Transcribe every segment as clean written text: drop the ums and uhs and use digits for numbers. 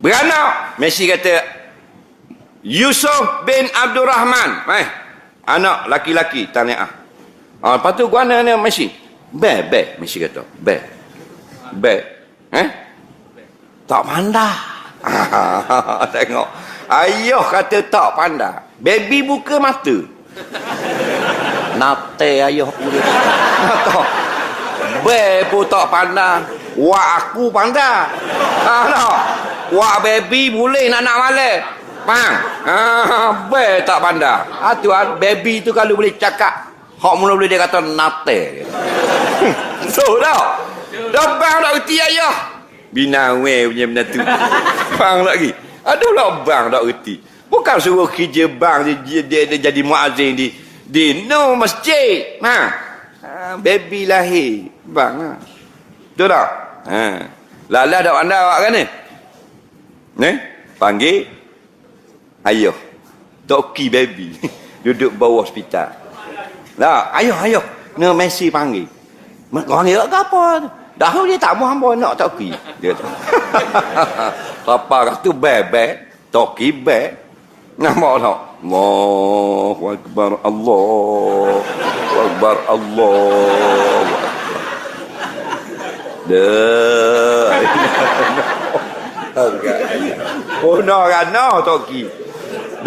Beranak. Messi kata, Yusuf bin Abdul Rahman. Anak laki-laki. Tahniah. Lepas tu guana ni Messi. Be. Messi kata. Be. Tak pandai. Tengok. Ayah kata tak pandai. Baby buka mata. Nate ayah pula. Be pun tak pandai. Wak aku pandai. Wak baby boleh nak malam. Faham? Be tak pandai. Tuan, baby tu kalau boleh cakap, hak mula-mula dia kata nate. So dah. Dah bang dah reti ayah. Binawe punya benda tu. Bang lagi. Ada lah bang tak reti. Bukan suruh kerja bang dia jadi muazzin di no masjid. Baby lahir. Bang lah. Betul tak? Lala dak anda awak kan ni? Panggil ayah. Toki baby. Duduk bawah hospital. Lah, ayah. Ni Messi panggil. Panggil ke apa? Dah dia tak mau hamba nak Toki. Dia kata. Papa kata bebek, Toki bebek. Nampak tak? Allahu Akbar, Allahu Akbar, Allahu Akbar. Oh no kan no Toki.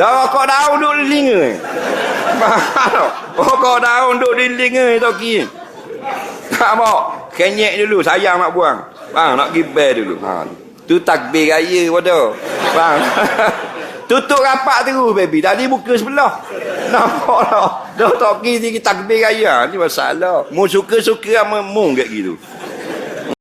Dah kau daun duduk di telinga. Kau daun duduk di telinga Toki. Tak mau. Kenyek dulu, sayang nak buang. Bang, nak gibar dulu. Tu takbir raya pada. Bang. Tutup rapat terus baby. Tadi buka sebelah. Nampak tak? Dah Toki sikit takbir raya. Ni masalah. Mu suka-suka sama mu kat gitu.